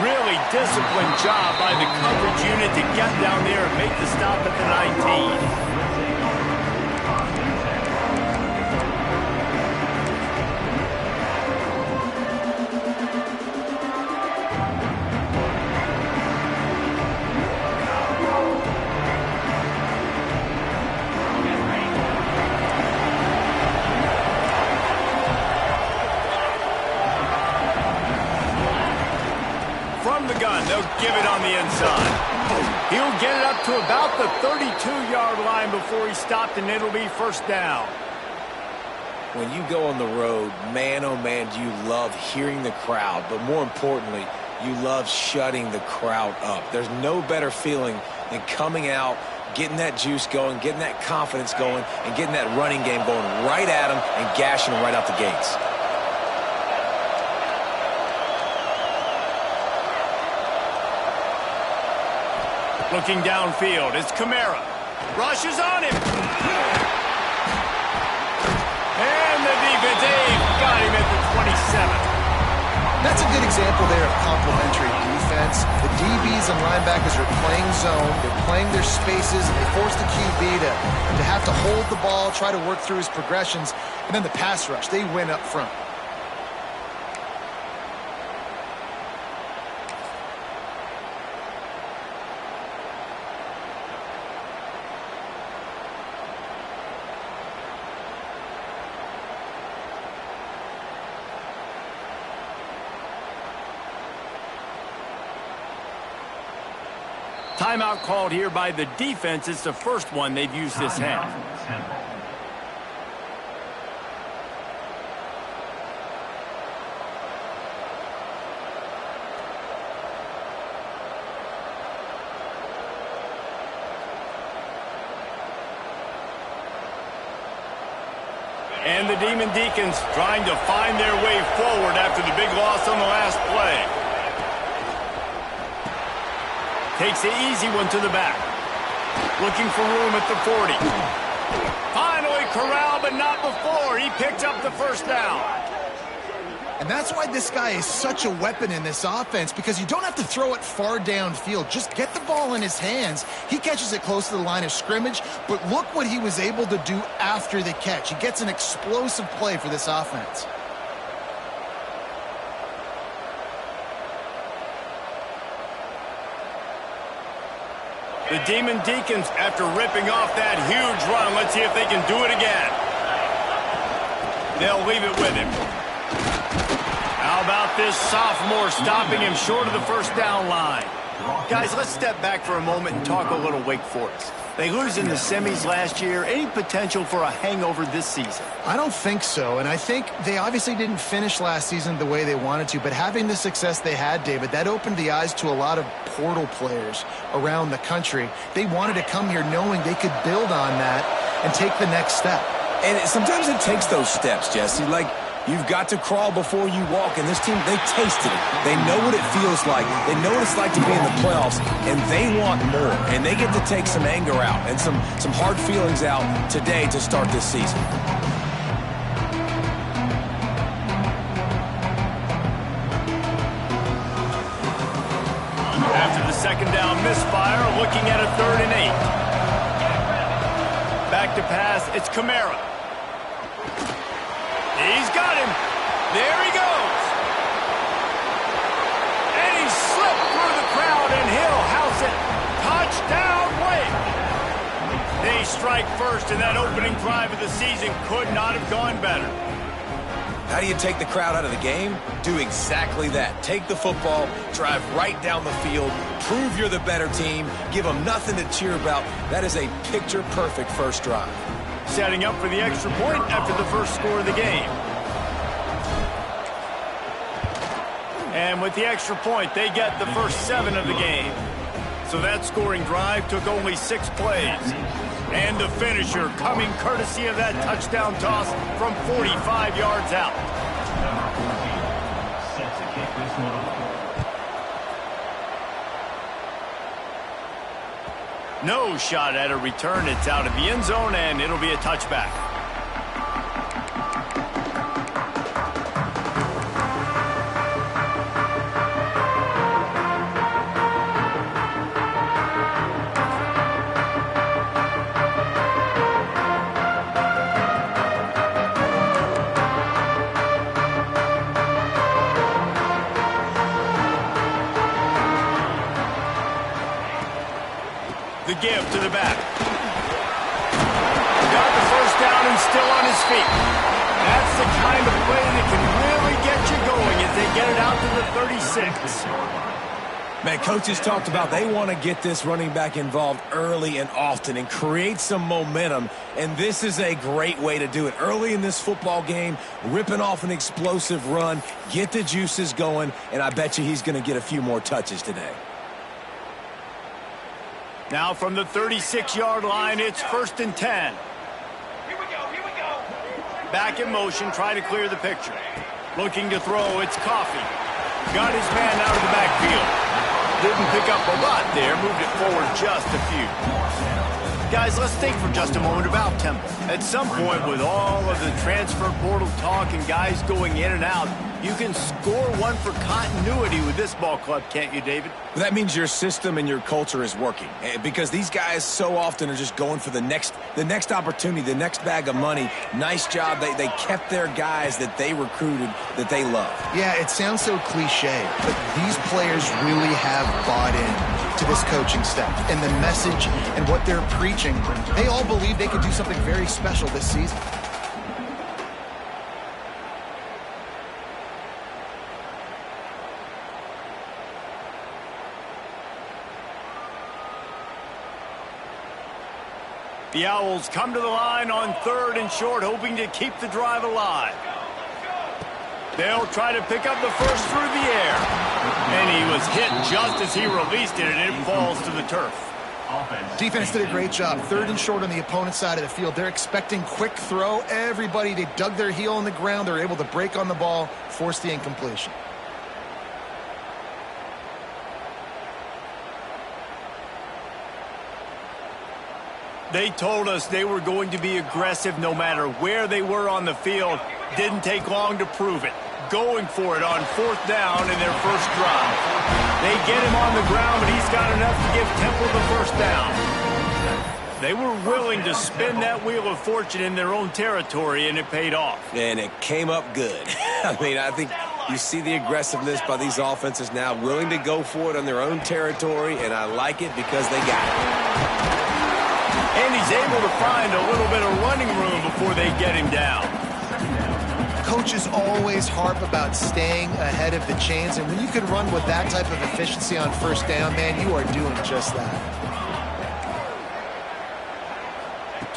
Really disciplined job by the coverage unit to get down there and make the stop at the 19. They'll give it on the inside. He'll get it up to about the 32-yard line before he stopped, and it'll be first down. When you go on the road, man, oh man, do you love hearing the crowd, but more importantly, you love shutting the crowd up. There's no better feeling than coming out, getting that juice going, getting that confidence going, and getting that running game going right at them and gashing them right out the gates. Looking downfield, it's Kamara. Rushes on him. And the defense got him at the 27. That's a good example there of complementary defense. The DBs and linebackers are playing zone. They're playing their spaces, and they force the QB to have to hold the ball, try to work through his progressions, and then the pass rush. They win up front. Timeout called here by the defense. It's the first one they've used this half. And the Demon Deacons trying to find their way forward after the big loss on the last play. Takes the easy one to the back. Looking for room at the 40. Finally corralled, but not before. He picked up the first down. And that's why this guy is such a weapon in this offense, because you don't have to throw it far downfield. Just get the ball in his hands. He catches it close to the line of scrimmage, but look what he was able to do after the catch. He gets an explosive play for this offense. The Demon Deacons, after ripping off that huge run, let's see if they can do it again. They'll leave it with him. How about this sophomore stopping him short of the first down line? Guys, let's step back for a moment and talk a little Wakeforest. They lose in the semis last year. Any potential for a hangover this season? I don't think so, and I think they obviously didn't finish last season the way they wanted to, but having the success they had, David, that opened the eyes to a lot of portal players around the country. They wanted to come here knowing they could build on that and take the next step. And sometimes it takes those steps, Jesse. Like, you've got to crawl before you walk, and this team, they tasted it. They know what it feels like. They know what it's like to be in the playoffs, and they want more. And they get to take some anger out and some hard feelings out today to start this season. After the second down misfire, looking at a 3rd and 8. Back to pass, it's Kamara. He's got him. There he goes. And he slipped through the crowd, and he'll house it. Touchdown, Wake. They strike first, and that opening drive of the season could not have gone better. How do you take the crowd out of the game? Do exactly that. Take the football, drive right down the field, prove you're the better team, give them nothing to cheer about. That is a picture-perfect first drive. Setting up for the extra point after the first score of the game. And with the extra point, they get the first 7 of the game. So that scoring drive took only 6 plays. And the finisher coming courtesy of that touchdown toss from 45 yards out. No shot at a return. It's out of the end zone, and it'll be a touchback. The give to the back. Got the first down and still on his feet. That's the kind of play that can really get you going as they get it out to the 36. Man, coaches talked about they want to get this running back involved early and often and create some momentum, and this is a great way to do it. Early in this football game, ripping off an explosive run, get the juices going, and I bet you he's going to get a few more touches today. Now from the 36-yard line, it's 1st and 10. Here we go. Back in motion, try to clear the picture. Looking to throw, it's Coffee. Got his man out of the backfield. Didn't pick up a lot there, moved it forward just a few. Guys, let's think for just a moment about Temple. At some point, with all of the transfer portal talk and guys going in and out, you can score one for continuity with this ball club, can't you, David? Well, that means your system and your culture is working, because these guys so often are just going for the next opportunity, the next bag of money. Nice job. They kept their guys that they recruited, that they love. Yeah, it sounds so cliche, but these players really have bought in to this coaching staff and the message and what they're preaching. They all believe they could do something very special this season. The Owls come to the line on 3rd and short, hoping to keep the drive alive. They'll try to pick up the first through the air. And he was hit just as he released it, and it falls to the turf. Defense did a great job. 3rd and short on the opponent's side of the field. They're expecting quick throw. Everybody, they dug their heel in the ground. They're able to break on the ball, force the incompletion. They told us they were going to be aggressive no matter where they were on the field. Didn't take long to prove it. Going for it on 4th down in their first drive. They get him on the ground, but he's got enough to give Temple the first down. They were willing to spin that wheel of fortune in their own territory, and it paid off. And it came up good. I mean, I think you see the aggressiveness by these offenses now, willing to go for it on their own territory, and I like it because they got it. And he's able to find a little bit of running room before they get him down. Coaches always harp about staying ahead of the chains, and when you can run with that type of efficiency on 1st down, man, you are doing just that.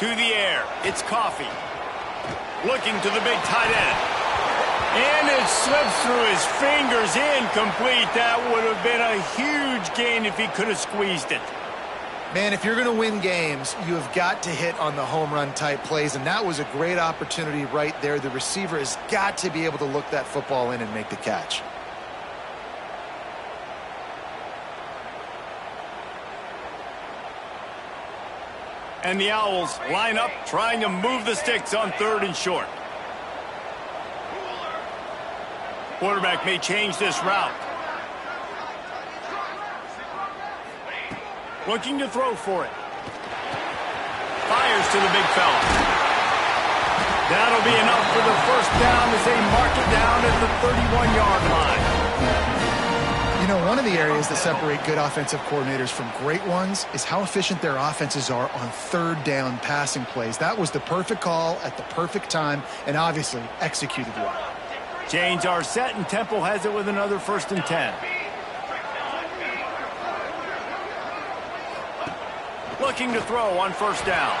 To the air, it's Coffee. Looking to the big tight end. And it slips through his fingers, incomplete. That would have been a huge gain if he could have squeezed it. Man, if you're going to win games, you have got to hit on the home run type plays, and that was a great opportunity right there. The receiver has got to be able to look that football in and make the catch. And the Owls line up trying to move the sticks on 3rd and short. Quarterback may change this route. Looking to throw for it. Fires to the big fella. That'll be enough for the first down as they mark it down at the 31-yard line. You know, one of the areas that separate good offensive coordinators from great ones is how efficient their offenses are on 3rd down passing plays. That was the perfect call at the perfect time and obviously executed well. Chains are set and Temple has it with another 1st and 10. Looking to throw on 1st down.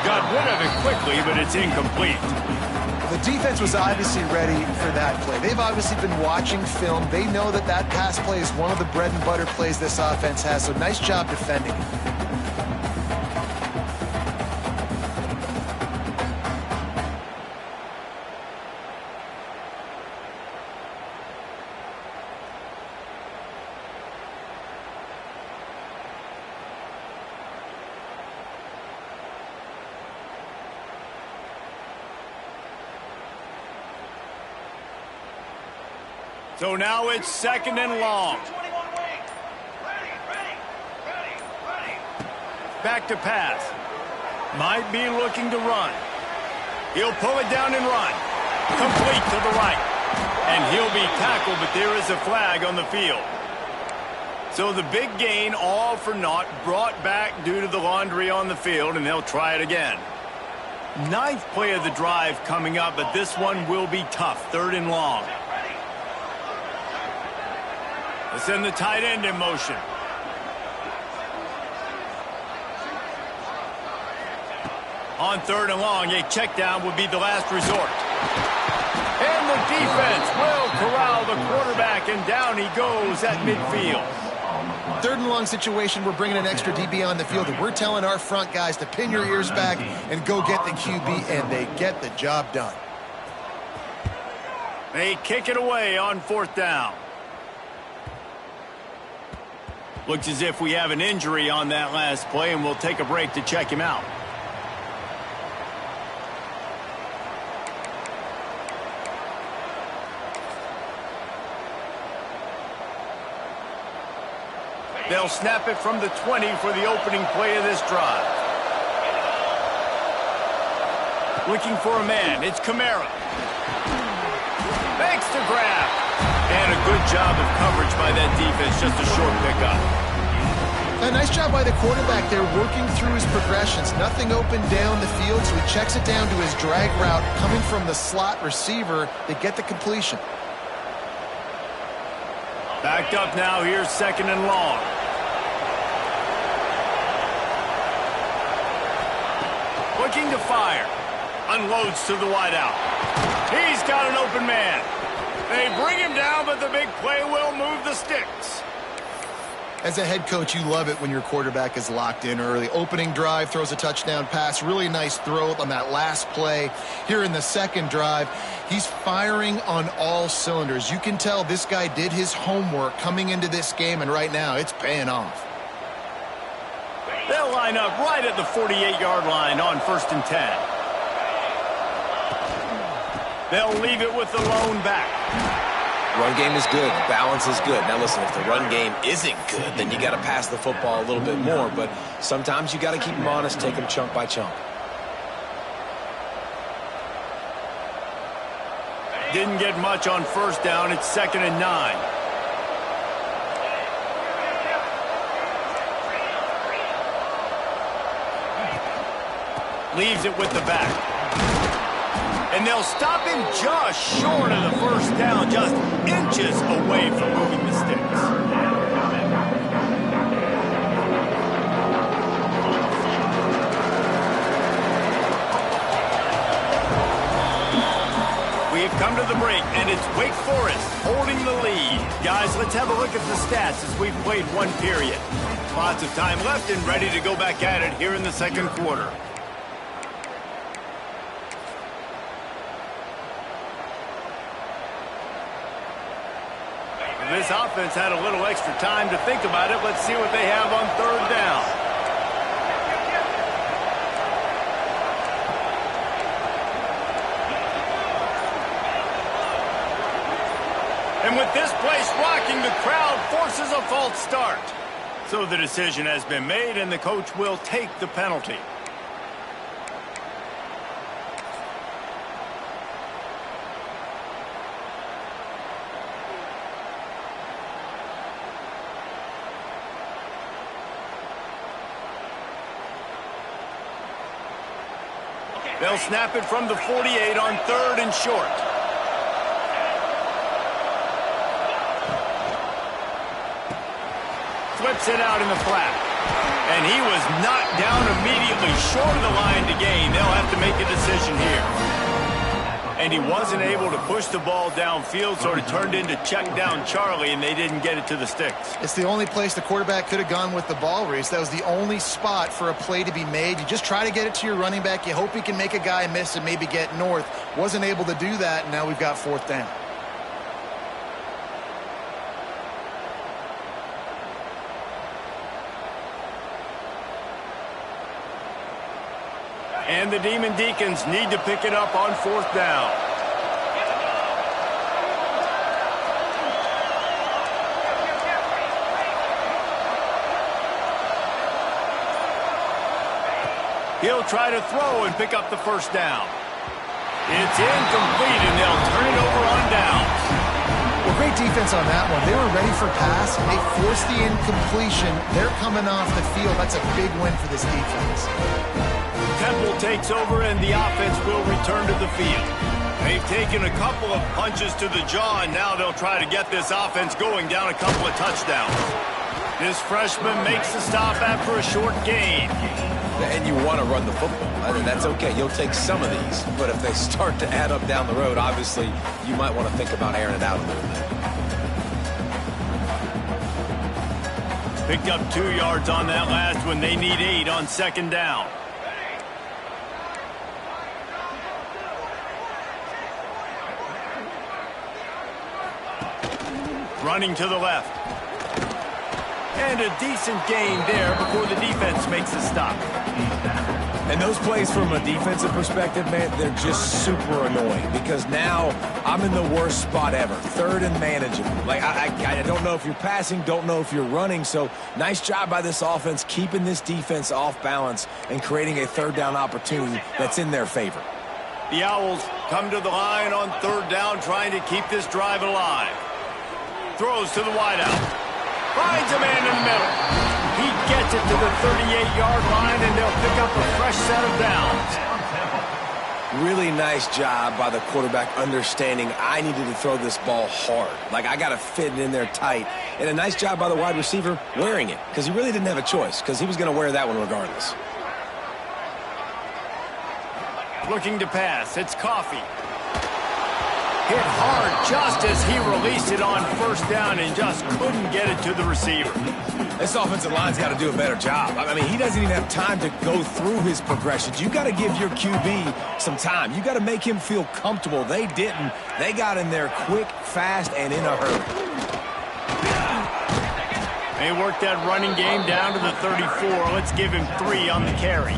Got rid of it quickly, but it's incomplete. The defense was obviously ready for that play. They've obviously been watching film. They know that that pass play is one of the bread and butter plays this offense has, so nice job defending it. So now it's 2nd and long. Back to pass. Might be looking to run. He'll pull it down and run. Complete to the right. And he'll be tackled, but there is a flag on the field. So the big gain, all for naught, brought back due to the laundry on the field, and they'll try it again. Ninth play of the drive coming up, but this one will be tough. 3rd and long. Let's send the tight end in motion. On 3rd and long, a check down would be the last resort. And the defense will corral the quarterback, and down he goes at midfield. 3rd and long situation, we're bringing an extra DB on the field, and we're telling our front guys to pin your ears back and go get the QB, and they get the job done. They kick it away on 4th down. Looks as if we have an injury on that last play, and we'll take a break to check him out. They'll snap it from the 20 for the opening play of this drive. Looking for a man. It's Kamara. Makes the grab. And a good job of coverage by that defense. Just a short pickup. A nice job by the quarterback there, working through his progressions. Nothing open down the field, so he checks it down to his drag route coming from the slot receiver to get the completion. Backed up now. Here's 2nd and long. Looking to fire. Unloads to the wideout. He's got an open man. They bring him down, but the big play will move the sticks. As a head coach, you love it when your quarterback is locked in early. Opening drive, throws a touchdown pass. Really nice throw on that last play. Here in the 2nd drive, he's firing on all cylinders. You can tell this guy did his homework coming into this game, and right now it's paying off. They'll line up right at the 48-yard line on 1st and 10. They'll leave it with the lone back. Run game is good. Balance is good. Now listen, if the run game isn't good, then you got to pass the football a little bit more. But sometimes you got to keep them honest, take them chunk by chunk. Didn't get much on 1st down. It's 2nd and 9. Leaves it with the back. And they'll stop him just short of the 1st down, just inches away from moving the sticks. We have come to the break, and it's Wakeforest holding the lead. Guys, let's have a look at the stats as we've played one period. Lots of time left and ready to go back at it here in the 2nd quarter. This offense had a little extra time to think about it. Let's see what they have on 3rd down. And with this place rocking, the crowd forces a false start. So the decision has been made, and the coach will take the penalty. They'll snap it from the 48 on 3rd and short. Flips it out in the flat. And he was knocked down immediately short of the line to gain. They'll have to make a decision here. And he wasn't able to push the ball downfield, so it turned into check down Charlie, and they didn't get it to the sticks. It's the only place the quarterback could have gone with the ball, Reese. That was the only spot for a play to be made. You just try to get it to your running back. You hope he can make a guy miss and maybe get north. Wasn't able to do that, and now we've got 4th down. And the Demon Deacons need to pick it up on 4th down. He'll try to throw and pick up the 1st down. It's incomplete, and they'll turn it over on downs. Well, great defense on that one. They were ready for pass. They forced the incompletion. They're coming off the field. That's a big win for this defense. Temple takes over, and the offense will return to the field. They've taken a couple of punches to the jaw, and now they'll try to get this offense going down a couple of touchdowns. This freshman makes the stop after a short gain. And you want to run the football. I mean, that's okay. You'll take some of these. But if they start to add up down the road, obviously, you might want to think about airing it out a little bit. Picked up 2 yards on that last one. They need 8 on second down. Running to the left. And a decent gain there before the defense makes a stop. And those plays from a defensive perspective, man, they're just super annoying because now I'm in the worst spot ever. Third and manageable. Like, I don't know if you're passing, don't know if you're running. So nice job by this offense keeping this defense off balance and creating a third down opportunity that's in their favor. The Owls come to the line on third down, trying to keep this drive alive. Throws to the wideout. Finds a man in the middle. He gets it to the 38-yard line, and they'll pick up a fresh set of downs. Really nice job by the quarterback understanding I needed to throw this ball hard. Like, I got to fit it in there tight. And a nice job by the wide receiver wearing it because he really didn't have a choice because he was going to wear that one regardless. Looking to pass. It's Coffee. Hit hard just as he released it on first down and just couldn't get it to the receiver. This offensive line's got to do a better job. I mean, he doesn't even have time to go through his progressions. You got to give your QB some time. You got to make him feel comfortable. They didn't. They got in there quick, fast, and in a hurry. They worked that running game down to the 34. Let's give him 3 on the carry.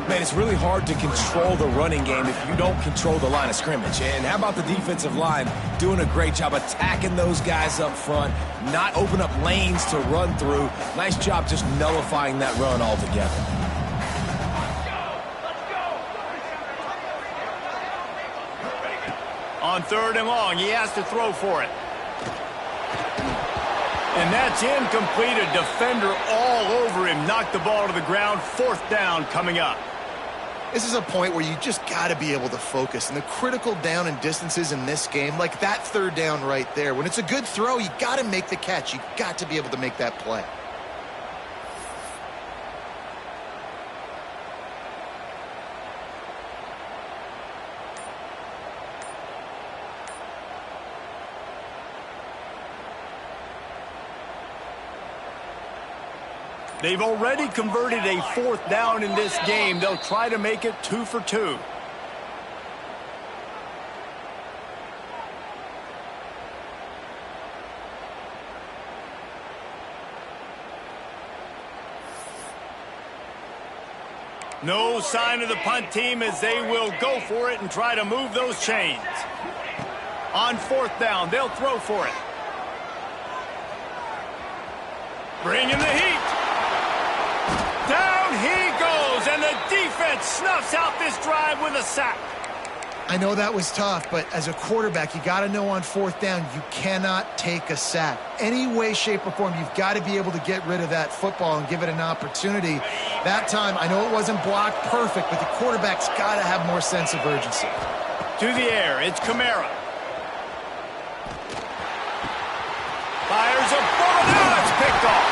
Man, it's really hard to control the running game if you don't control the line of scrimmage. And how about the defensive line doing a great job attacking those guys up front, not open up lanes to run through. Nice job just nullifying that run altogether. On third and long, he has to throw for it. And that's incomplete. A defender all over him. Knocked the ball to the ground. Fourth down coming up. This is a point where you just got to be able to focus. And the critical down and distances in this game, like that third down right there, when it's a good throw, you got to make the catch. You got to be able to make that play. They've already converted a fourth down in this game. They'll try to make it 2 for 2. No sign of the punt team as they will go for it and try to move those chains. On fourth down, they'll throw for it. Bringing the heat. Down he goes, and the defense snuffs out this drive with a sack. I know that was tough, but as a quarterback, you got to know on fourth down, you cannot take a sack. Any way, shape, or form, you've got to be able to get rid of that football and give it an opportunity. That time, I know it wasn't blocked perfect, but the quarterback's got to have more sense of urgency. To the air, it's Kamara. Fires a bullet, now it's picked off.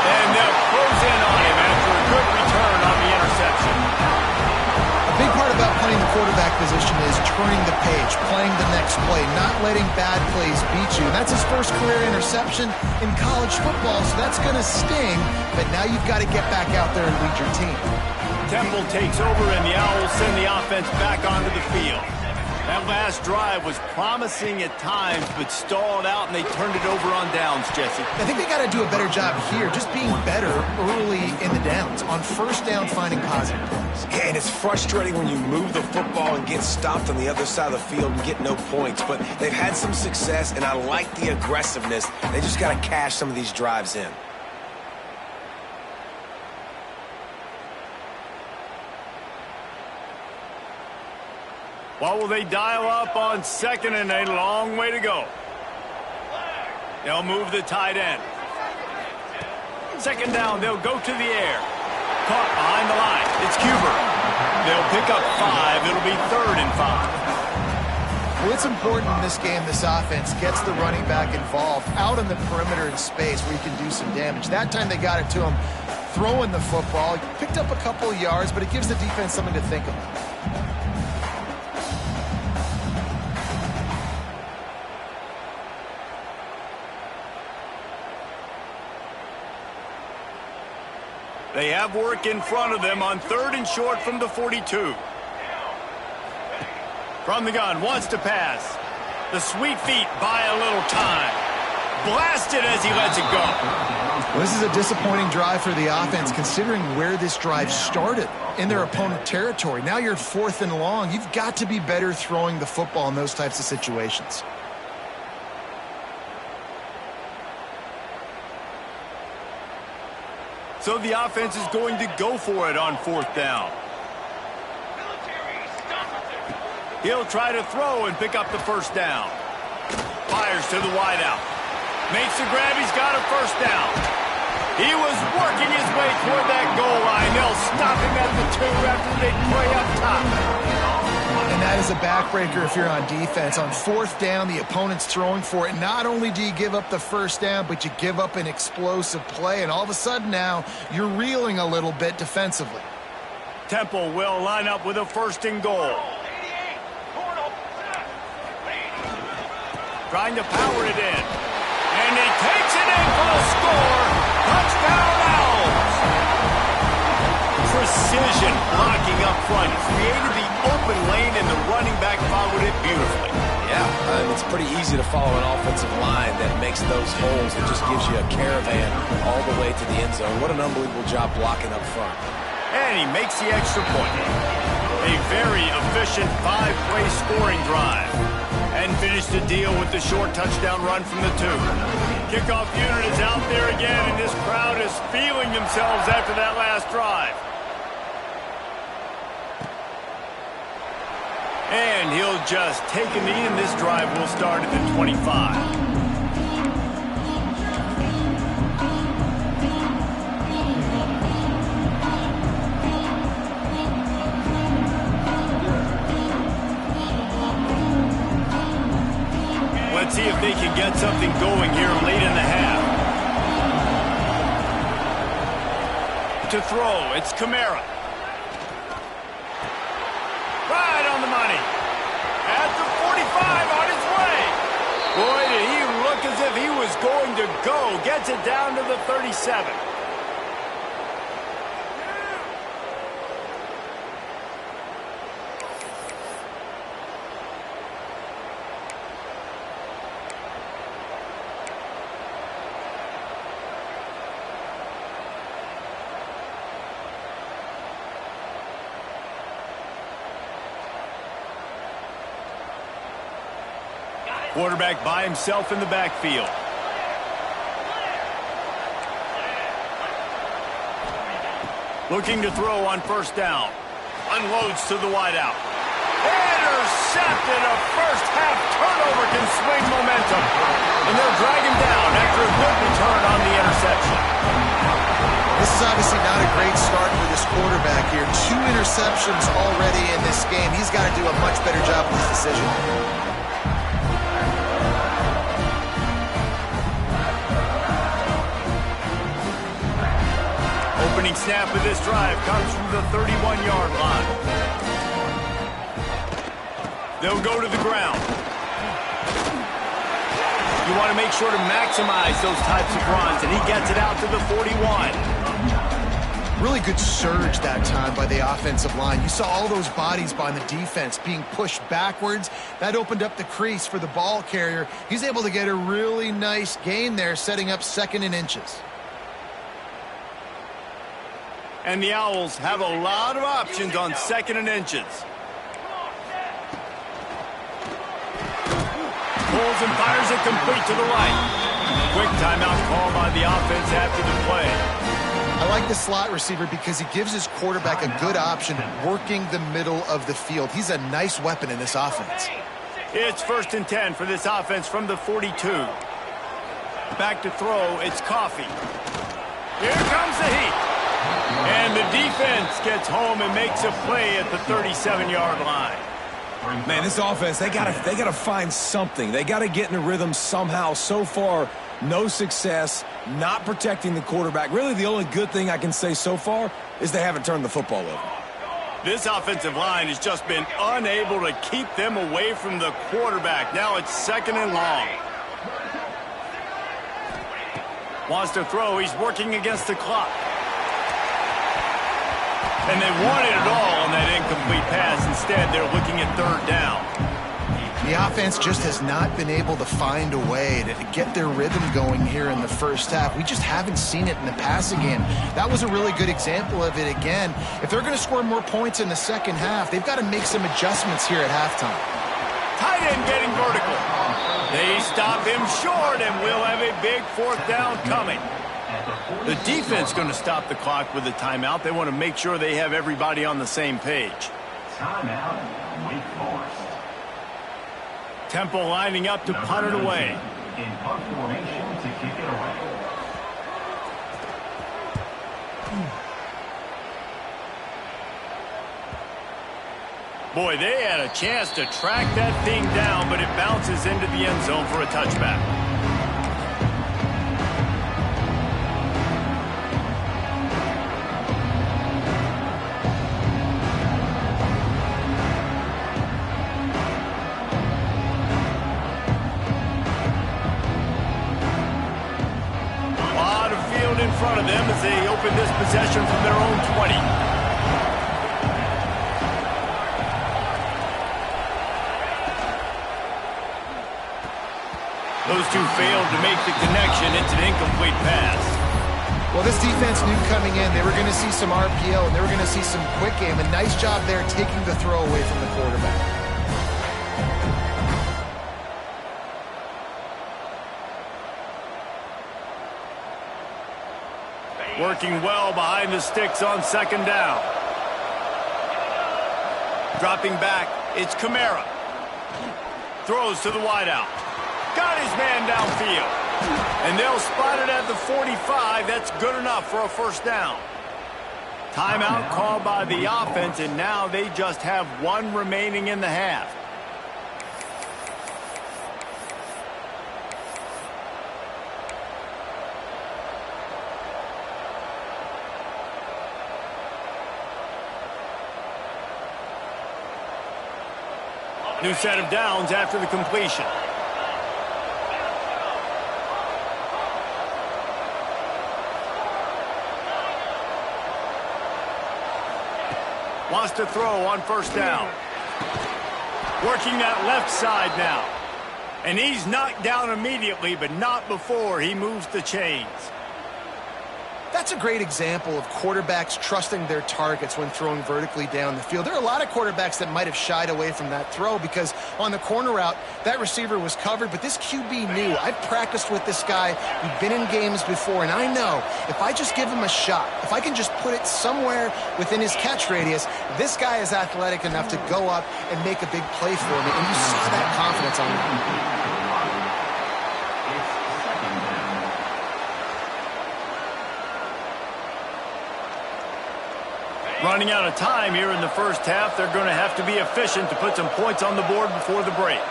And they'll close in on him after a good return on the interception. A big part about playing the quarterback position is turning the page, playing the next play, not letting bad plays beat you. And that's his first career interception in college football, so that's going to sting. But now you've got to get back out there and lead your team. Temple takes over, and the Owls send the offense back onto the field. That last drive was promising at times, but stalled out, and they turned it over on downs, Jesse. I think they got to do a better job here, just being better early in the downs. On first down, finding positive plays. Yeah, and it's frustrating when you move the football and get stopped on the other side of the field and get no points. But they've had some success, and I like the aggressiveness. They just got to cash some of these drives in. What will they dial up on second and a long way to go? They'll move the tight end. Second down, they'll go to the air. Caught behind the line. It's Cuber. They'll pick up 5. It'll be 3rd and 5. Well, it's important in this game, this offense gets the running back involved out on the perimeter in space where you can do some damage. That time they got it to him throwing the football. He picked up a couple of yards, but it gives the defense something to think about. They have work in front of them on 3rd and short from the 42. From the gun, wants to pass. The sweet feet buy a little time. Blasted as he lets it go. Well, this is a disappointing drive for the offense considering where this drive started in their opponent territory. Now you're 4th and long. You've got to be better throwing the football in those types of situations. So the offense is going to go for it on 4th down. He'll try to throw and pick up the 1st down. Fires to the wideout. Makes the grab. He's got a 1st down. He was working his way toward that goal line. They'll stop him at the 2 after they play up top. And that is a backbreaker if you're on defense. On 4th down, the opponent's throwing for it. Not only do you give up the 1st down, but you give up an explosive play. And all of a sudden now, you're reeling a little bit defensively. Temple will line up with a 1st and goal. Trying to power it in. And he takes it in for the score. Touchdown Owls. Precision blocking up front. Created the open lane and the running back followed it beautifully. Yeah, it's pretty easy to follow an offensive line that makes those holes and just gives you a caravan all the way to the end zone. What an unbelievable job blocking up front. And he makes the extra point. A very efficient 5-play scoring drive. And finished the deal with the short touchdown run from the 2. Kickoff unit is out there again, and this crowd is feeling themselves after that last drive. And he'll just take a knee, and this drive will start at the 25. Let's see if they can get something going here late in the half. To throw, it's Kamara. Right on the money. At the 45, on his way. Boy, did he look as if he was going to go. Gets it down to the 37. Quarterback by himself in the backfield. Looking to throw on 1st down. Unloads to the wideout. Intercepted. A first-half turnover can swing momentum. And they'll drag him down after a good return on the interception. This is obviously not a great start for this quarterback here. 2 interceptions already in this game. He's got to do a much better job with this decision. Opening snap of this drive comes from the 31-yard line. They'll go to the ground. You want to make sure to maximize those types of runs, and he gets it out to the 41. Really good surge that time by the offensive line. You saw all those bodies by the defense being pushed backwards. That opened up the crease for the ball carrier. He's able to get a really nice gain there, setting up 2nd and inches. And the Owls have a lot of options on 2nd and inches. Pulls and fires it complete to the right. Quick timeout call by the offense after the play. I like the slot receiver because he gives his quarterback a good option working the middle of the field. He's a nice weapon in this offense. It's 1st and 10 for this offense from the 42. Back to throw, it's Coffee. Here comes the heat. And the defense gets home and makes a play at the 37-yard line. Man, this offense, they gotta find something. They gotta get in a rhythm somehow. So far, no success, not protecting the quarterback. Really, the only good thing I can say so far is they haven't turned the football over. This offensive line has just been unable to keep them away from the quarterback. Now it's 2nd and long. Wants to throw. He's working against the clock. And they wanted it all on that incomplete pass. Instead, they're looking at 3rd down. The offense just has not been able to find a way to get their rhythm going here in the first half. We just haven't seen it in the passing game. That was a really good example of it again. If they're going to score more points in the second half, they've got to make some adjustments here at halftime. Tight end getting vertical. They stop him short, and we'll have a big 4th down coming. The defense going to stop the clock with a timeout. They want to make sure they have everybody on the same page. Timeout, Wakeforest. Temple lining up to punt it away. In punt formation to kick it away. Boy, they had a chance to track that thing down, but it bounces into the end zone for a touchback. In front of them as they open this possession from their own 20. Those two failed to make the connection. It's an incomplete pass. Well, this defense knew coming in they were going to see some RPO and they were going to see some quick game. A nice job there taking the throw away from the quarterback. Working well behind the sticks on 2nd down. Dropping back, it's Kamara. Throws to the wideout. Got his man downfield. And they'll spot it at the 45. That's good enough for a 1st down. Timeout called by the offense, and now they just have 1 remaining in the half. New set of downs after the completion. Wants to throw on 1st down. Working that left side now. And he's knocked down immediately, but not before he moves the chains. That's a great example of quarterbacks trusting their targets when throwing vertically down the field. There are a lot of quarterbacks that might have shied away from that throw because on the corner route, that receiver was covered, but this QB knew. I've practiced with this guy. We've been in games before, and I know if I just give him a shot, if I can just put it somewhere within his catch radius, this guy is athletic enough to go up and make a big play for me, and you saw that confidence on him. Running out of time here in the first half. They're going to have to be efficient to put some points on the board before the break.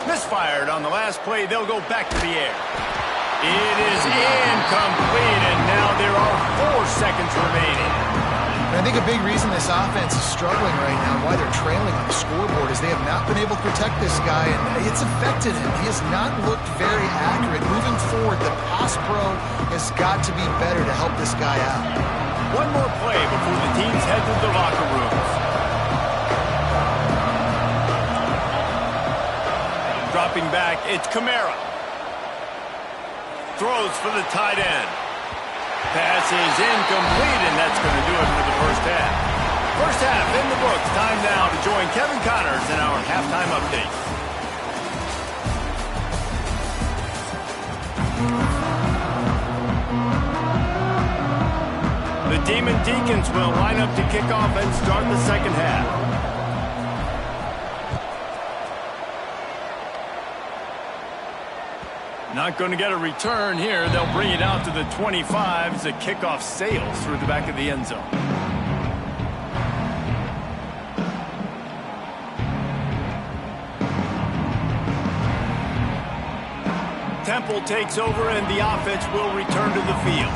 Misfired on the last play. They'll go back to the air. It is incomplete, and now there are 4 seconds remaining. And I think a big reason this offense is struggling right now and why they're trailing on the scoreboard is they have not been able to protect this guy, and it's affected him. He has not looked very accurate. Moving forward, the pass pro has got to be better to help this guy out. 1 more play before the teams head to the locker rooms. Dropping back, it's Kamara. Throws for the tight end. Pass is incomplete, and that's going to do it for the first half. First half in the books. Time now to join Kevin Connors in our halftime update. The Demon Deacons will line up to kick off and start the second half. Not going to get a return here. They'll bring it out to the 25 as the kickoff sails through the back of the end zone. Temple takes over and the offense will return to the field.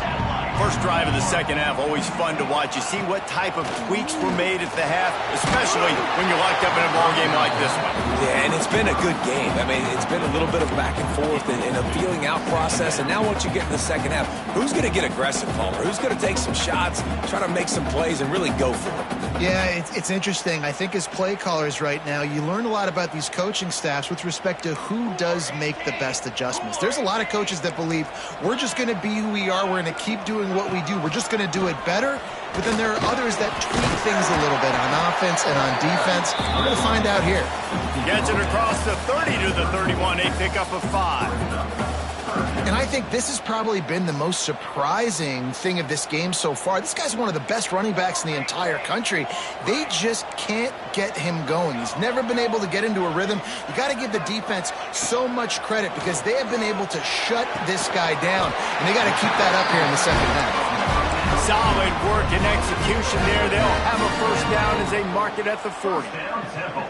First drive of the second half, always fun to watch. You see what type of tweaks were made at the half, especially when you're locked up in a ball game like this one. Yeah, and it's been a good game. I mean, it's been a little bit of back and forth and a feeling out process. And now once you get in the second half, who's going to get aggressive, Palmer? Who's going to take some shots, try to make some plays, and really go for it? Yeah, it's interesting. I think as play callers right now, you learn a lot about these coaching staffs with respect to who does make the best adjustments. There's a lot of coaches that believe we're just going to be who we are. We're going to keep doing what we do. We're just going to do it better. But then there are others that tweak things a little bit on offense and on defense. We're going to find out here. He gets it across the 30 to the 31, a pickup of 5. And I think this has probably been the most surprising thing of this game so far. This guy's one of the best running backs in the entire country. They just can't get him going. He's never been able to get into a rhythm. You got to give the defense so much credit because they have been able to shut this guy down. And they got to keep that up here in the second half. Solid work and execution there. They'll have a first down as they mark it at the 40. Down Temple.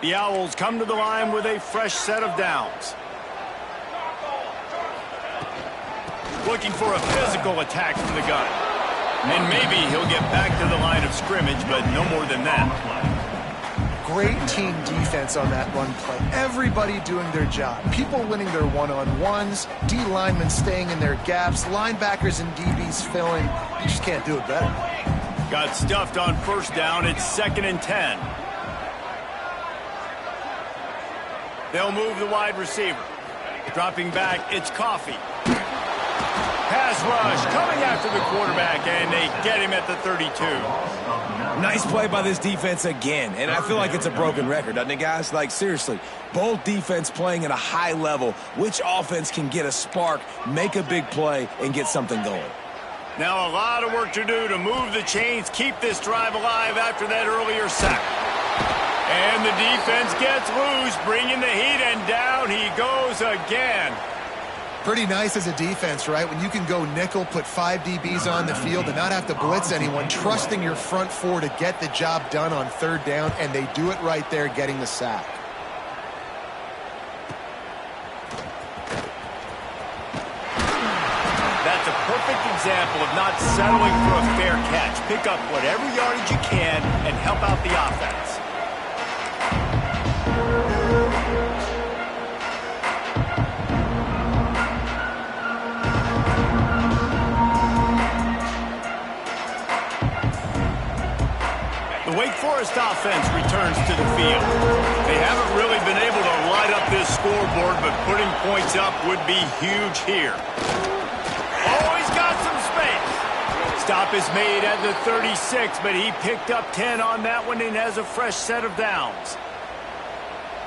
The Owls come to the line with a fresh set of downs. Looking for a physical attack from the gun. And maybe he'll get back to the line of scrimmage, but no more than that. Great team defense on that run play. Everybody doing their job. People winning their one-on-ones, D linemen staying in their gaps, linebackers and DBs filling. You just can't do it better. Got stuffed on first down. It's 2nd and 10. They'll move the wide receiver. Dropping back, it's Coffee. Pass rush coming after the quarterback, and they get him at the 32. Nice play by this defense again, and I feel like it's a broken record, doesn't it, guys? Like, seriously, both defense playing at a high level. Which offense can get a spark, make a big play, and get something going? Now a lot of work to do to move the chains, keep this drive alive after that earlier sack. And the defense gets loose, bringing the heat, and down he goes again. Pretty nice as a defense, right? When you can go nickel, put 5 DBs on the field and not have to blitz anyone, trusting your front 4 to get the job done on third down, and they do it right there, getting the sack. That's a perfect example of not settling for a fair catch. Pick up whatever yardage you can and help out the offense. The Wakeforest offense returns to the field. They haven't really been able to light up this scoreboard, but putting points up would be huge here. Oh, he's got some space. Stop is made at the 36, but he picked up 10 on that one and has a fresh set of downs.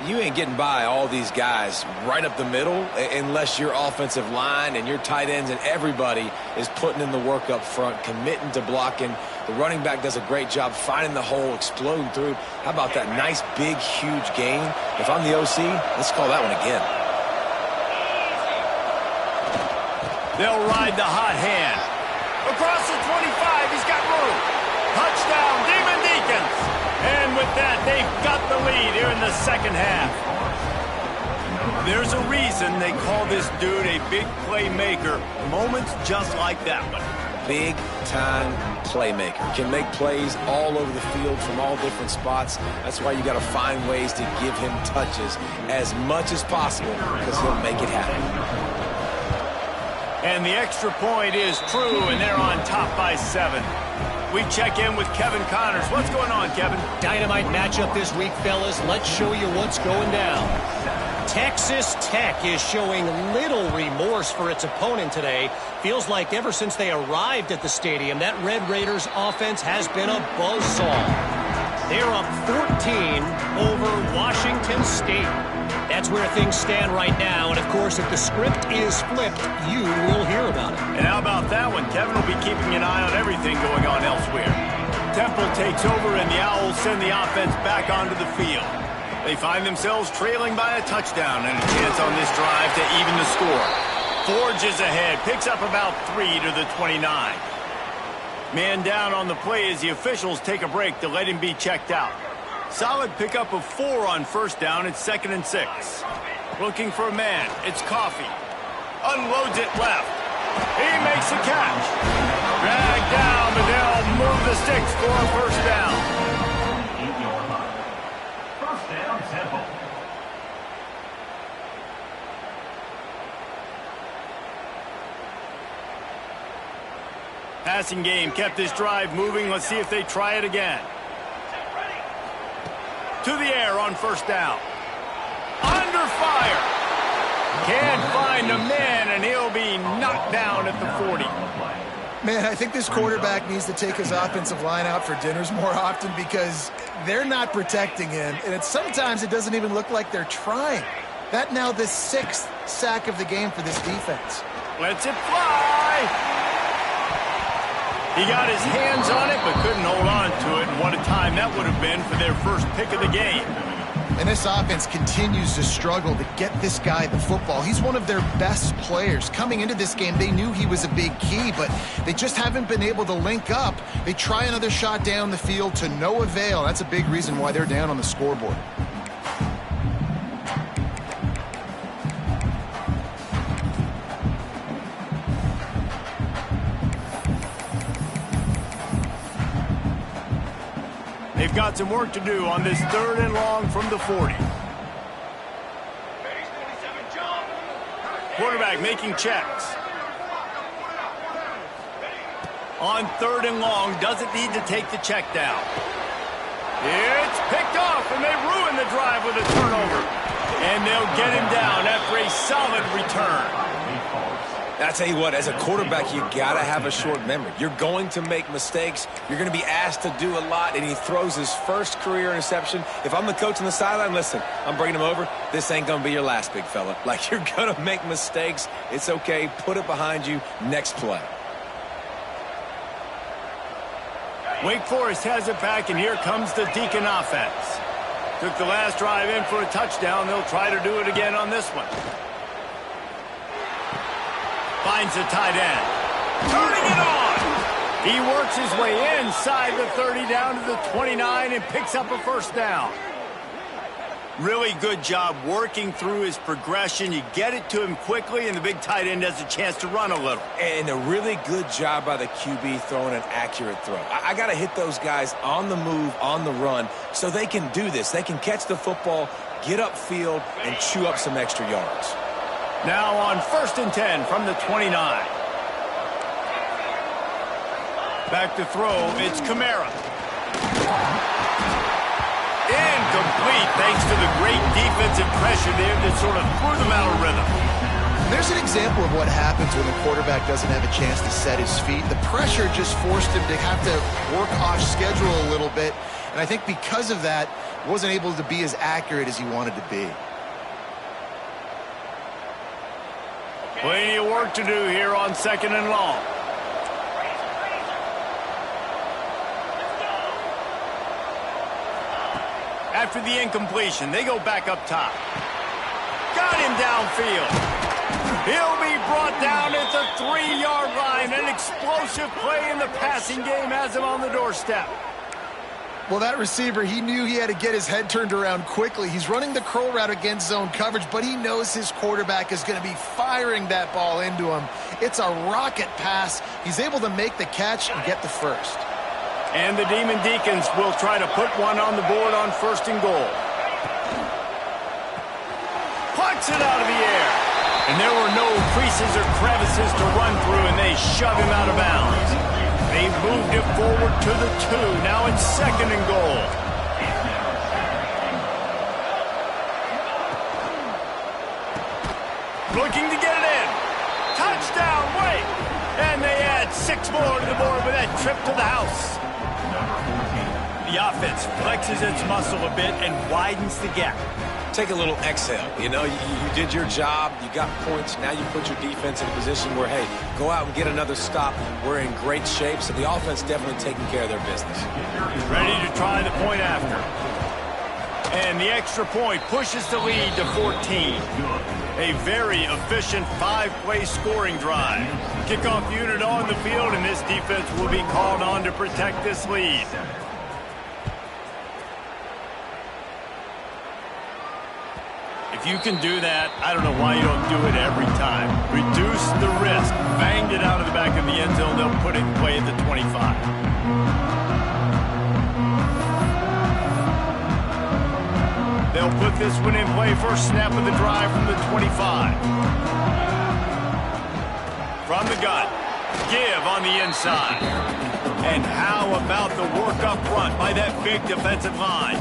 You ain't getting by all these guys right up the middle unless your offensive line and your tight ends and everybody is putting in the work up front, committing to blocking. The running back does a great job finding the hole, exploding through. How about that nice, big, huge gain? If I'm the OC, let's call that one again. They'll ride the hot hand. Across the 25, he's got room. Touchdown, Demon Deacons. And with that, they've got the lead here in the second half. There's a reason they call this dude a big playmaker. Moments just like that one. Big-time playmaker. Can make plays all over the field from all different spots. That's why you got to find ways to give him touches as much as possible because he'll make it happen. And the extra point is true, and they're on top by 7. We check in with Kevin Connors. What's going on, Kevin? Dynamite matchup this week, fellas. Let's show you what's going down. Texas Tech is showing little remorse for its opponent today. Feels like ever since they arrived at the stadium, that Red Raiders offense has been a buzzsaw. They're up 14 over Washington State. That's where things stand right now. And, of course, if the script is flipped, you will hear about it. And how about that one? Kevin will be keeping an eye on everything going on elsewhere. Temple takes over, and the Owls send the offense back onto the field. They find themselves trailing by a touchdown and a chance on this drive to even the score. Forges ahead, picks up about 3 to the 29. Man down on the play as the officials take a break to let him be checked out. Solid pickup of 4 on first down. It's 2nd and 6. Looking for a man. It's Coffee. Unloads it left. He makes the catch. Dragged down, but they'll move the sticks for a first down. Temple. Passing game kept this drive moving. Let's see if they try it again. To the air on first down. Under fire. Can't find a man, and he'll be knocked down at the 40. Man, I think this quarterback needs to take his offensive line out for dinners more often because they're not protecting him, and sometimes it doesn't even look like they're trying. That now the 6th sack of the game for this defense. Lets it fly. He got his hands on it, but couldn't hold on to it, and what a time that would have been for their first pick of the game. And this offense continues to struggle to get this guy the football. He's one of their best players. Coming into this game, they knew he was a big key, but they just haven't been able to link up. They try another shot down the field to no avail. That's a big reason why they're down on the scoreboard. They've got some work to do on this 3rd and long from the 40. Quarterback making checks. On 3rd and long, doesn't need to take the check down. It's picked off, and they ruin the drive with a turnover. And they'll get him down after a solid return. I tell you what, as a quarterback, you got to have a short memory. You're going to make mistakes. You're going to be asked to do a lot, and he throws his first career interception. If I'm the coach on the sideline, listen, I'm bringing him over. This ain't going to be your last, big fella. Like, you're going to make mistakes. It's okay. Put it behind you. Next play. Wakeforest has it back, and here comes the Deacon offense. Took the last drive in for a touchdown. They'll try to do it again on this one. Finds the tight end. Turning it on. He works his way inside the 30 down to the 29 and picks up a first down. Really good job working through his progression. You get it to him quickly, and the big tight end has a chance to run a little. And a really good job by the QB throwing an accurate throw. I got to hit those guys on the move, on the run, so they can do this. They can catch the football, get upfield, and chew up some extra yards. Now on 1st and 10 from the 29. Back to throw, it's Kamara. Incomplete thanks to the great defensive pressure there that sort of threw them out of rhythm. There's an example of what happens when the quarterback doesn't have a chance to set his feet. The pressure just forced him to have to work off schedule a little bit, and I think because of that, wasn't able to be as accurate as he wanted to be. Plenty of work to do here on 2nd and long. After the incompletion, they go back up top. Got him downfield. He'll be brought down at the 3-yard line. An explosive play in the passing game has him on the doorstep. Well, that receiver, he knew he had to get his head turned around quickly. He's running the curl route against zone coverage, but he knows his quarterback is going to be firing that ball into him. It's a rocket pass. He's able to make the catch and get the first. And the Demon Deacons will try to put one on the board on 1st and goal. Plucks it out of the air. And there were no creases or crevices to run through, and they shove him out of bounds. They moved it forward to the 2. Now it's 2nd and goal. looking to get it in. Touchdown, wait! And they add 6 more to the board with that trip to the house. The offense flexes its muscle a bit and widens the gap. Take a little exhale. You know, you did your job. You got points. Now you put your defense in a position where, hey, go out and get another stop. We're in great shape, so the offense definitely taking care of their business. Ready to try the point after. And the extra point pushes the lead to 14. A very efficient 5-play scoring drive. Kickoff unit on the field, and this defense will be called on to protect this lead. If you can do that, I don't know why you don't do it every time. Reduce the risk. Banged it out of the back of the end zone. They'll put it in play at the 25. They'll put this one in play. First snap of the drive from the 25. From the gun. Give on the inside. And how about the work up front by that big defensive line?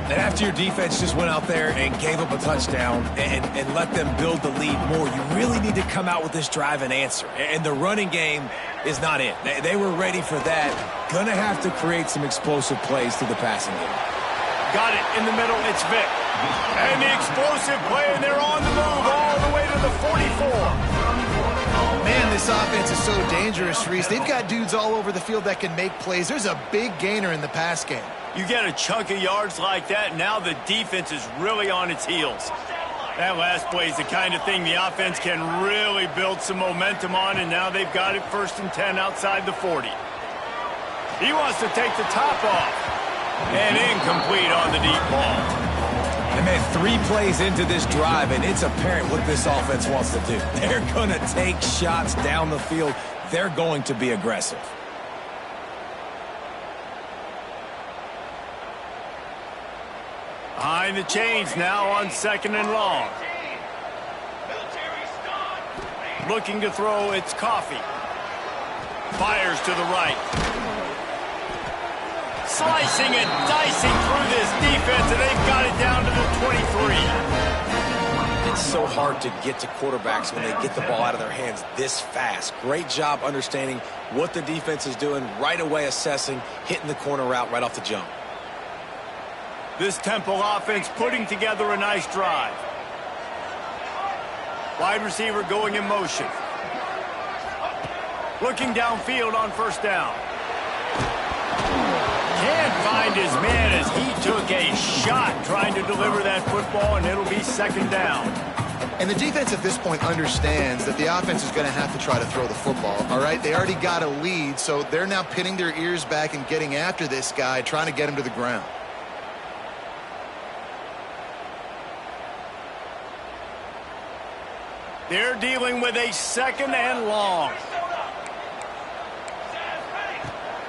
And after your defense just went out there and gave up a touchdown and let them build the lead more, you really need to come out with this drive and answer. And the running game is not it. They were ready for that. Going to have to create some explosive plays through the passing game. Got it in the middle. It's Vic. And the explosive play, and they're on the move all the way to the 44. Man, this offense is so dangerous, Reese. They've got dudes all over the field that can make plays. There's a big gainer in the pass game. You get a chunk of yards like that, now the defense is really on its heels. That last play is the kind of thing the offense can really build some momentum on, and now they've got it 1st and 10 outside the 40. He wants to take the top off. And incomplete on the deep ball. And man, 3 plays into this drive, and it's apparent what this offense wants to do. They're going to take shots down the field. They're going to be aggressive. Behind the chains now on 2nd and long. Looking to throw, it's Coffee. Fires to the right. Slicing and dicing through this defense, and they've got it down to the 23. It's so hard to get to quarterbacks when they get the ball out of their hands this fast. Great job understanding what the defense is doing, right away assessing, hitting the corner route right off the jump. This Temple offense putting together a nice drive. Wide receiver going in motion. Looking downfield on 1st down. Can't find his man as he took a shot trying to deliver that football, and it'll be 2nd down. And the defense at this point understands that the offense is going to have to try to throw the football, all right? They already got a lead, so they're now pinning their ears back and getting after this guy, trying to get him to the ground. They're dealing with a 2nd and long.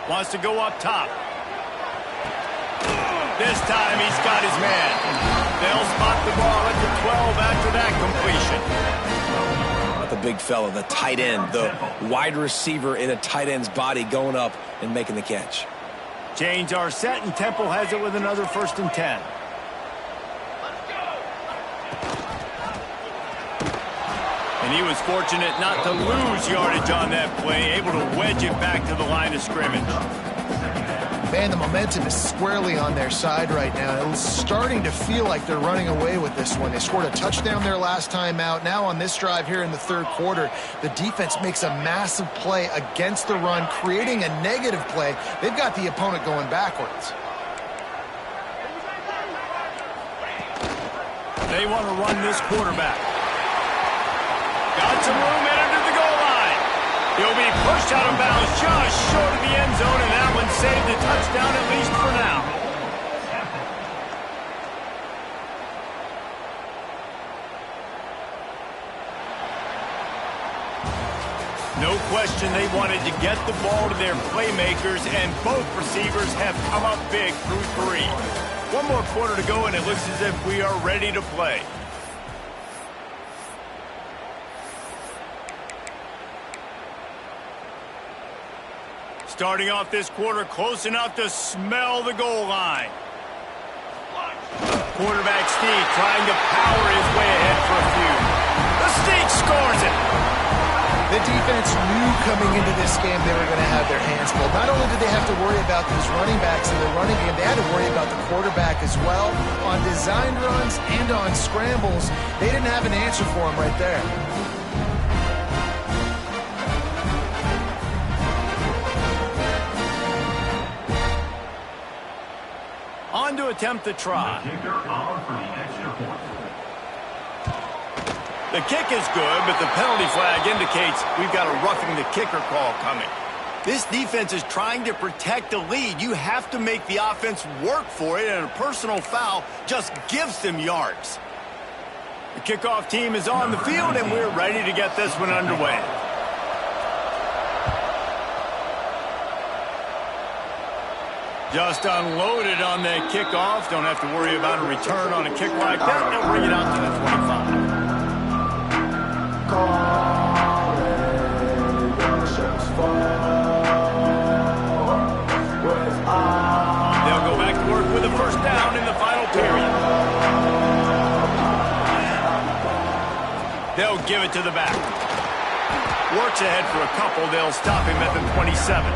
Wants to go up top. This time he's got his man. They'll spot the ball at the 12 after that completion. Not the big fella, the tight end, the wide receiver in a tight end's body going up and making the catch. Chains are set, and Temple has it with another 1st and 10. And he was fortunate not to lose yardage on that play, able to wedge it back to the line of scrimmage. Man, the momentum is squarely on their side right now. It's starting to feel like they're running away with this one. They scored a touchdown their last time out. Now on this drive here in the 3rd quarter, the defense makes a massive play against the run, creating a negative play. They've got the opponent going backwards. They want to run this quarterback. Got some room headed to the goal line. He'll be pushed out of bounds just short of the end zone, and that one saved a touchdown at least for now. No question they wanted to get the ball to their playmakers, and both receivers have come up big through 3. One more quarter to go, and it looks as if we are ready to play. Starting off this quarter close enough to smell the goal line. Quarterback Steve trying to power his way ahead for a few. scores it. The defense knew coming into this game they were going to have their hands full. Not only did they have to worry about these running backs in the running game, they had to worry about the quarterback as well. On design runs and on scrambles, they didn't have an answer for him right there. On to attempt the try. The kick is good, but the penalty flag indicates we've got a roughing the kicker call coming. This defense is trying to protect the lead. You have to make the offense work for it, and a personal foul just gives them yards. The kickoff team is on the field, and we're ready to get this one underway. Just unloaded on that kickoff. Don't have to worry about a return on a kick like that. They'll bring it out to the 25. They'll go back to work with a first down in the final period. They'll give it to the back. Works ahead for a couple. They'll stop him at the 27.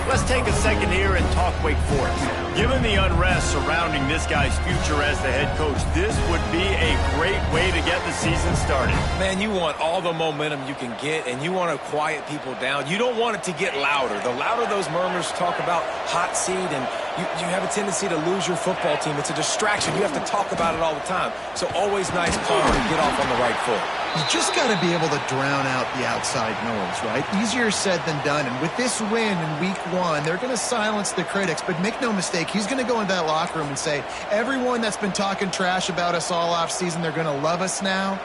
Let's take a second here and talk Wakeforest. Given the unrest surrounding this guy's future as the head coach, this would be a great way to get the season started. Man, you want all the momentum you can get, and you want to quiet people down. You don't want it to get louder. The louder those murmurs talk about hot seat, and you have a tendency to lose your football team. It's a distraction. You have to talk about it all the time. So always nice, calm, and get off on the right foot. You just got to be able to drown out the outside noise, right? Easier said than done. And with this win in week 1, they're going to silence the critics. But make no mistake, he's going to go into that locker room and say, everyone that's been talking trash about us all off season, they're going to love us now.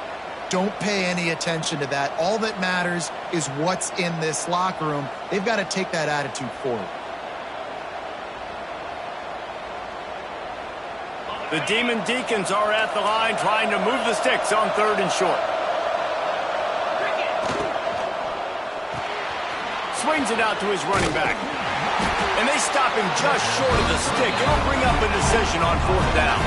Don't pay any attention to that. All that matters is what's in this locker room. They've got to take that attitude forward. The Demon Deacons are at the line trying to move the sticks on 3rd and short. Swings it out to his running back. And they stop him just short of the stick. It'll bring up a decision on 4th down.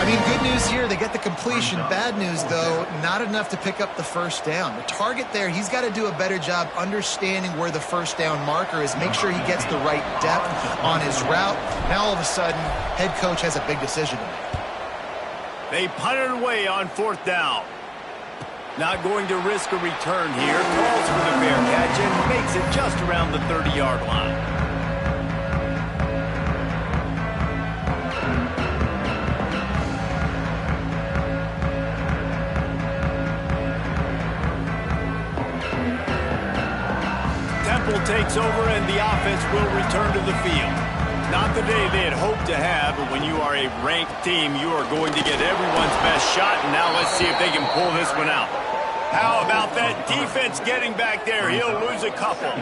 I mean, good news here, they get the completion. Bad news, though, not enough to pick up the first down. The target there, he's got to do a better job understanding where the first down marker is, make sure he gets the right depth on his route. Now, all of a sudden, head coach has a big decision to make. They punt it away on 4th down. Not going to risk a return here. Calls for the fair catch and makes it just around the 30-yard line. Temple takes over and the offense will return to the field. Not the day they had hoped to have, but when you are a ranked team, you are going to get everyone's best shot, and now let's see if they can pull this one out. How about that defense getting back there? He'll lose a couple.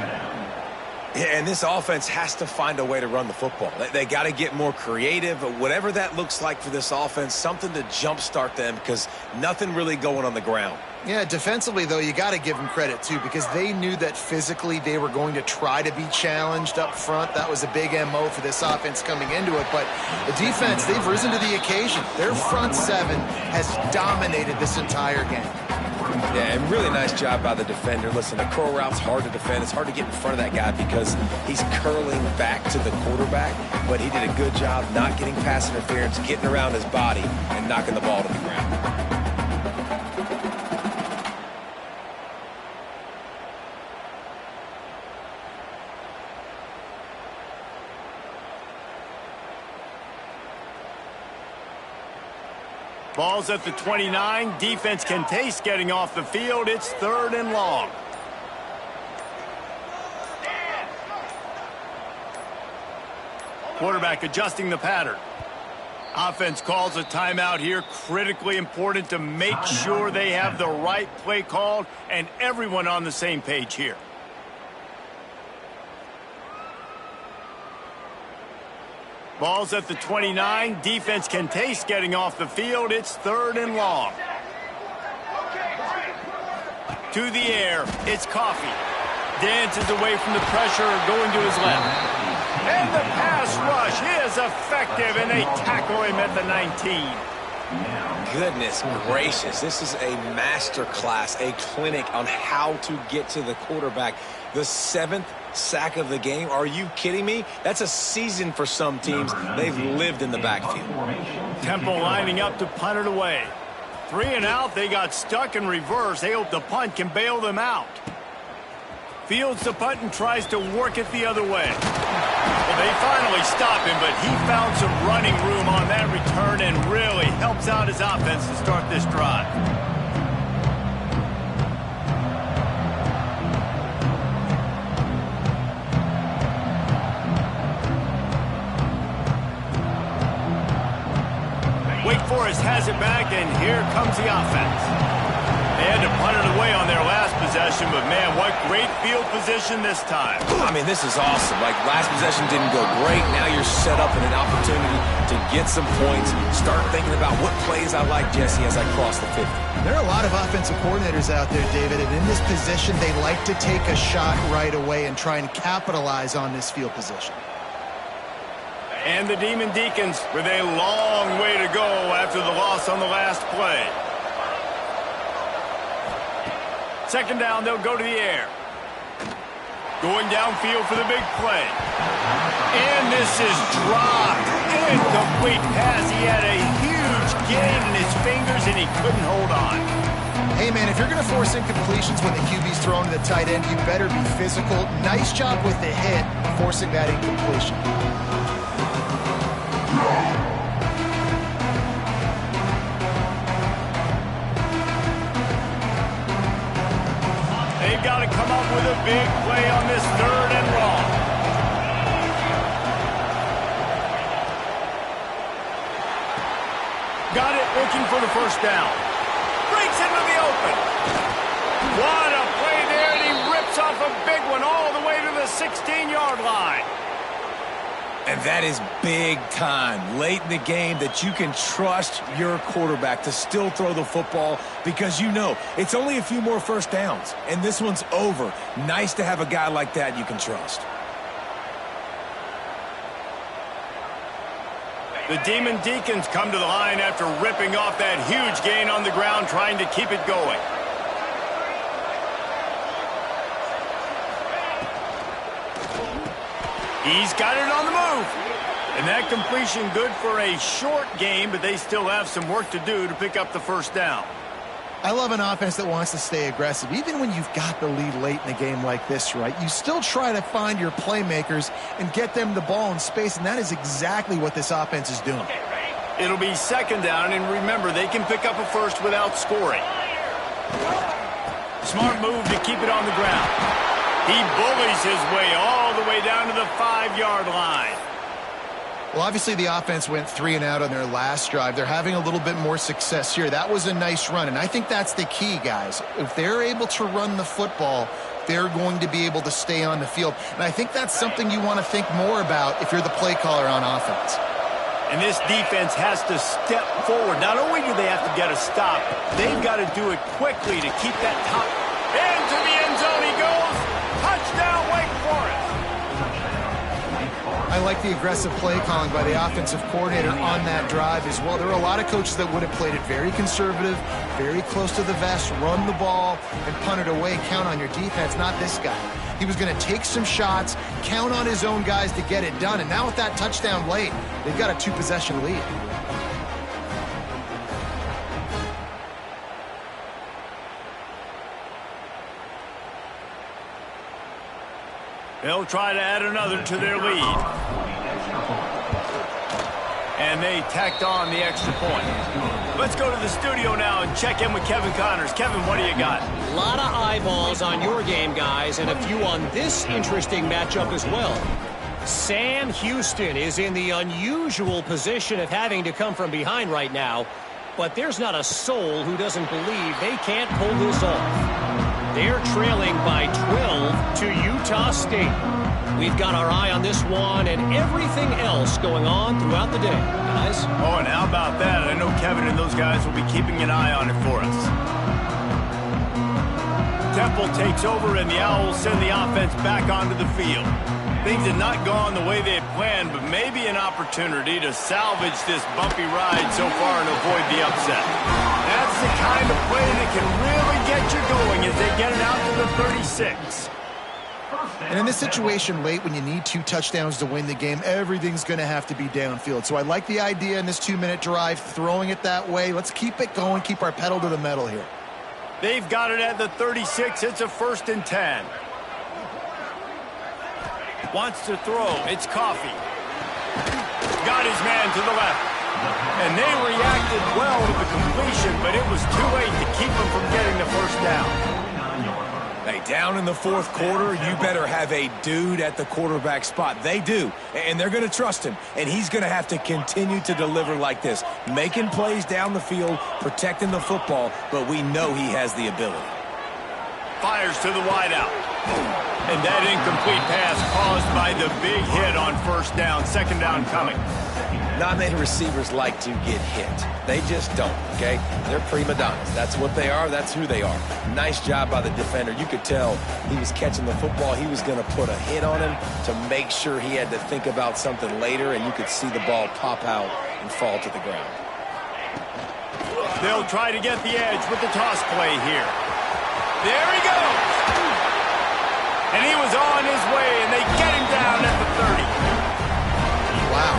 Yeah, and this offense has to find a way to run the football. They got to get more creative, but whatever that looks like for this offense, something to jumpstart them because nothing really going on the ground. Yeah, defensively, though, you got to give them credit, too, because they knew that physically they were going to try to be challenged up front. That was a big MO for this offense coming into it. But the defense, they've risen to the occasion. Their front 7 has dominated this entire game. Yeah, and really nice job by the defender. Listen, the curl route's hard to defend. It's hard to get in front of that guy because he's curling back to the quarterback, but he did a good job not getting pass interference, getting around his body, and knocking the ball to the ground. Ball's at the 29. Defense can taste getting off the field. It's 3rd and long. Quarterback adjusting the pattern. Offense calls a timeout here. Critically important to make sure they have the right play called and everyone on the same page here. Ball's at the 29. Defense can taste getting off the field. It's 3rd and long. To the air. It's Coffee. Dances away from the pressure, going to his left. And the pass rush is effective, and they tackle him at the 19. Goodness gracious, this is a master class, a clinic on how to get to the quarterback. The 7th sack of the game. Are you kidding me? That's a season for some teams. They've lived in the backfield. Temple lining up to punt it away. 3 and out. They got stuck in reverse. They hope the punt can bail them out. Fields the punt and tries to work it the other way. Well, they finally stop him, but he found some running room on that return and really helps out his offense to start this drive. Wakeforest has it back, and here comes the offense. They had to punt it away on their last possession, but man, what great field position this time. I mean, this is awesome. Like, last possession didn't go great. Now you're set up in an opportunity to get some points. Start thinking about what plays I like, Jesse, as I cross the 50. There are a lot of offensive coordinators out there, David, and in this position, they like to take a shot right away and try and capitalize on this field position. And the Demon Deacons with a long way to go after the loss on the last play. Second down, they'll go to the air. Going downfield for the big play. And this is dropped. Incomplete pass. He had a huge gain in his fingers, and he couldn't hold on. Hey, man, if you're going to force incompletions when the QB's thrown to the tight end, you better be physical. Nice job with the hit, forcing that incompletion. They've got to come up with a big play on this 3rd and long. Got it, looking for the first down. Breaks into the open. What a play there, and he rips off a big one all the way to the 16-yard line. And that is big time, late in the game, that you can trust your quarterback to still throw the football because you know it's only a few more first downs, and this one's over. Nice to have a guy like that you can trust. The Demon Deacons come to the line after ripping off that huge gain on the ground, trying to keep it going. He's got it on the move. And that completion good for a short game, but they still have some work to do to pick up the first down. I love an offense that wants to stay aggressive. Even when you've got the lead late in a game like this, right, you still try to find your playmakers and get them the ball in space, and that is exactly what this offense is doing. It'll be second down, and remember, they can pick up a first without scoring. Smart move to keep it on the ground. He bullies his way all the way down to the 5-yard line. Well, obviously the offense went 3 and out on their last drive. They're having a little bit more success here. That was a nice run, and I think that's the key, guys. If they're able to run the football, they're going to be able to stay on the field. And I think that's something you want to think more about if you're the play caller on offense. And this defense has to step forward. Not only do they have to get a stop, they've got to do it quickly to keep that top. Into the end zone he goes. Touchdown, Wake Forest. I like the aggressive play calling by the offensive coordinator on that drive as well. There are a lot of coaches that would have played it very conservative, very close to the vest, run the ball, and punt it away, count on your defense. Not this guy. He was going to take some shots, count on his own guys to get it done. And now with that touchdown late, they've got a 2-possession lead. They'll try to add another to their lead. And they tacked on the extra point. Let's go to the studio now and check in with Kevin Connors. Kevin, what do you got? A lot of eyeballs on your game, guys, and a few on this interesting matchup as well. Sam Houston is in the unusual position of having to come from behind right now, but there's not a soul who doesn't believe they can't pull this off. They're trailing by 12 to Utah State. We've got our eye on this one and everything else going on throughout the day, guys. Oh, and how about that? I know Kevin and those guys will be keeping an eye on it for us. Temple takes over, and the Owls send the offense back onto the field. Things had not gone the way they had planned, but maybe an opportunity to salvage this bumpy ride so far and avoid the upset. That's the kind of play that can really get you going as they get it out to the 36. And in this situation late when you need 2 touchdowns to win the game, everything's going to have to be downfield. So I like the idea in this 2-minute drive, throwing it that way. Let's keep it going, keep our pedal to the metal here. They've got it at the 36. It's a 1st and 10. Wants to throw. It's Coffee. Got his man to the left. And they reacted well to the completion, but it was too late to keep them from getting the first down. Hey, down in the 4th quarter, you better have a dude at the quarterback spot. They do, and they're going to trust him, and he's going to have to continue to deliver like this, making plays down the field, protecting the football, but we know he has the ability. Fires to the wideout. And that incomplete pass caused by the big hit on 1st down, 2nd down coming. Not many receivers like to get hit. They just don't, okay? They're prima donnas. That's what they are. That's who they are. Nice job by the defender. You could tell he was catching the football. He was going to put a hit on him to make sure he had to think about something later, and you could see the ball pop out and fall to the ground. They'll try to get the edge with the toss play here. There he goes. And he was on his way, and they get him down at the 30. Wow.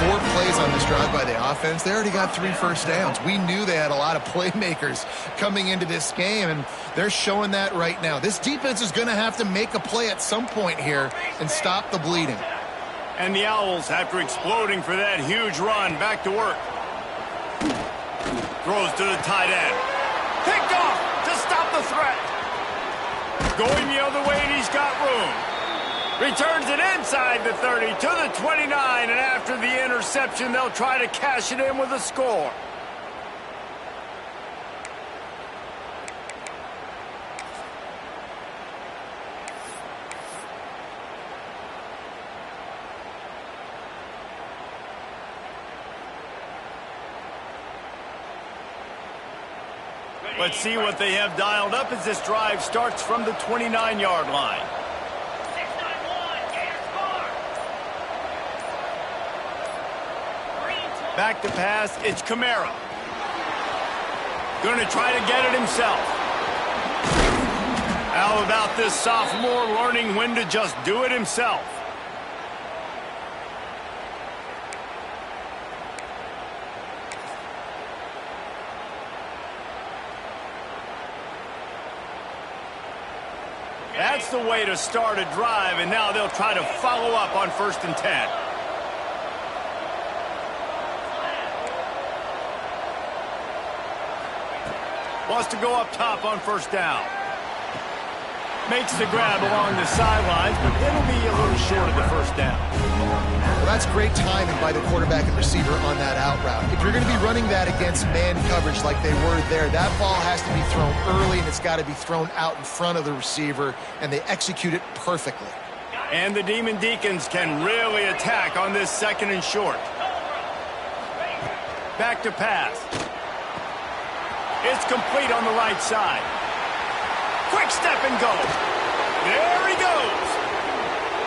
4 plays on this drive by the offense. They already got 3 first downs. We knew they had a lot of playmakers coming into this game, and they're showing that right now. This defense is going to have to make a play at some point here and stop the bleeding. And the Owls, after exploding for that huge run, back to work. Throws to the tight end. Picked off to stop the threat. Going the other way, and he's got room. Returns it inside the 30 to the 29, and after the interception, they'll try to cash it in with a score. Let's see what they have dialed up as this drive starts from the 29-yard line. Back to pass, it's Kamara. Going to try to get it himself. How about this sophomore learning when to just do it himself? That's the way to start a drive, and now they'll try to follow up on 1st and 10. Wants to go up top on 1st down. Makes the grab along the sidelines, but it'll be a little short of the 1st down. Well, that's great timing by the quarterback and receiver on that out route. If you're going to be running that against man coverage like they were there, that ball has to be thrown early, and it's got to be thrown out in front of the receiver, and they execute it perfectly. And the Demon Deacons can really attack on this 2nd and short. Back to pass. It's complete on the right side. Quick step and go. There he goes.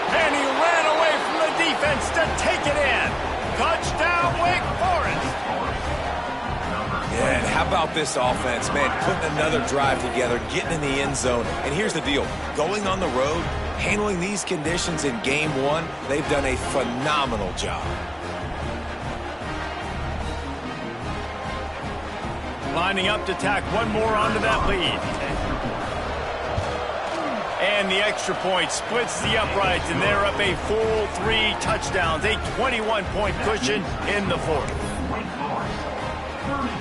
And he ran away from the defense to take it in. Touchdown, Wakeforest. Yeah, and how about this offense, man? Putting another drive together, getting in the end zone. And here's the deal. Going on the road, handling these conditions in game 1, they've done a phenomenal job. Lining up to tack one more onto that lead. And the extra point splits the uprights, and they're up a full 3 touchdowns, a 21-point cushion in the 4th.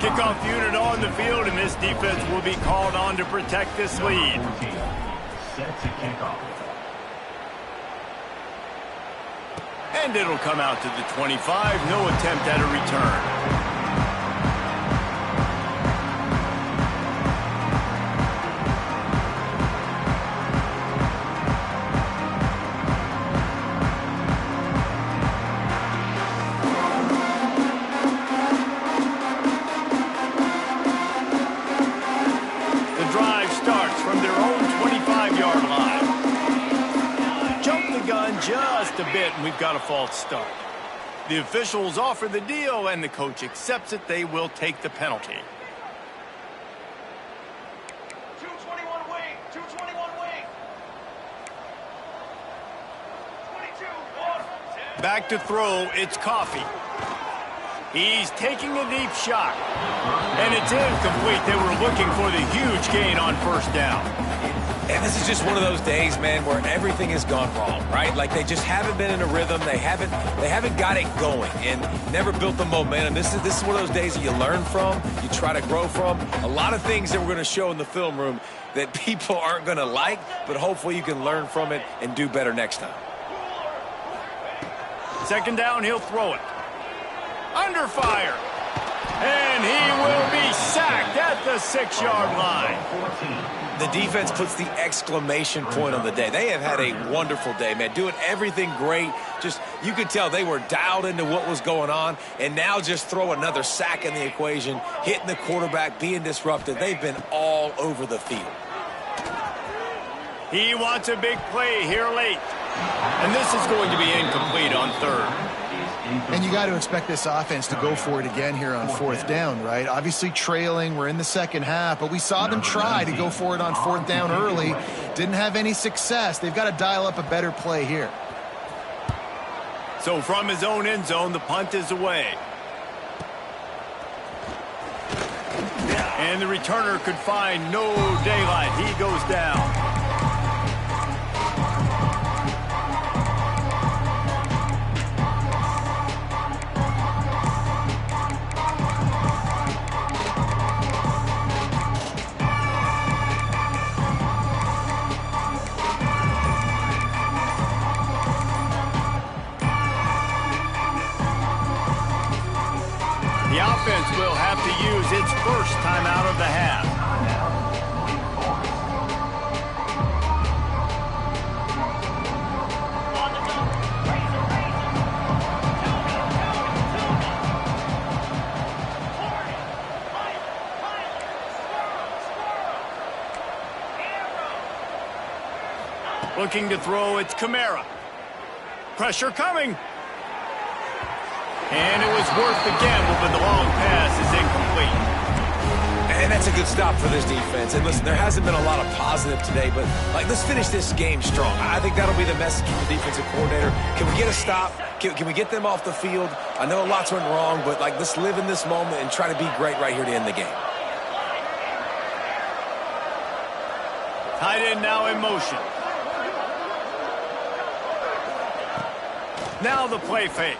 Kickoff unit on the field, and this defense will be called on to protect this lead. Set to kickoff. And it'll come out to the 25, no attempt at a return. From their own done just a bit, and we've got a false start. The officials offer the deal, and the coach accepts it. They will take the penalty. 221 wing, 221 wing. 22, Back to throw, it's Coffee. He's taking a deep shot. And it's incomplete. They were looking for the huge gain on first down. And this is just one of those days, man, where everything has gone wrong, right? Like they just haven't been in a rhythm. They haven't got it going and never built the momentum. This is one of those days that you learn from, you try to grow from. A lot of things that we're going to show in the film room that people aren't going to like, but hopefully you can learn from it and do better next time. Second down, he'll throw it. Under fire. And he will be sacked at the 6-yard line. The defense puts the exclamation point on the day. They have had a wonderful day, man, doing everything great. Just, you could tell they were dialed into what was going on, and now just throw another sack in the equation, hitting the quarterback, being disruptive. They've been all over the field. He wants a big play here late. And this is going to be incomplete on third. And you got to expect this offense to go for it again here on fourth down, right? Obviously trailing, we're in the second half, but we saw them try to go for it on fourth down early. Didn't have any success. They've got to dial up a better play here. So from his own end zone, the punt is away. And the returner could find no daylight. He goes down. The offense will have to use its first timeout of the half. Looking to throw, it's Kamara. Pressure coming. And it was worth the gamble, but the long pass is incomplete. And that's a good stop for this defense. And listen, there hasn't been a lot of positive today, but let's finish this game strong. I think that'll be the message from the defensive coordinator. Can we get a stop? Can we get them off the field? I know lots went wrong, but let's live in this moment and try to be great right here to end the game. Tight end now in motion. Now the play fake.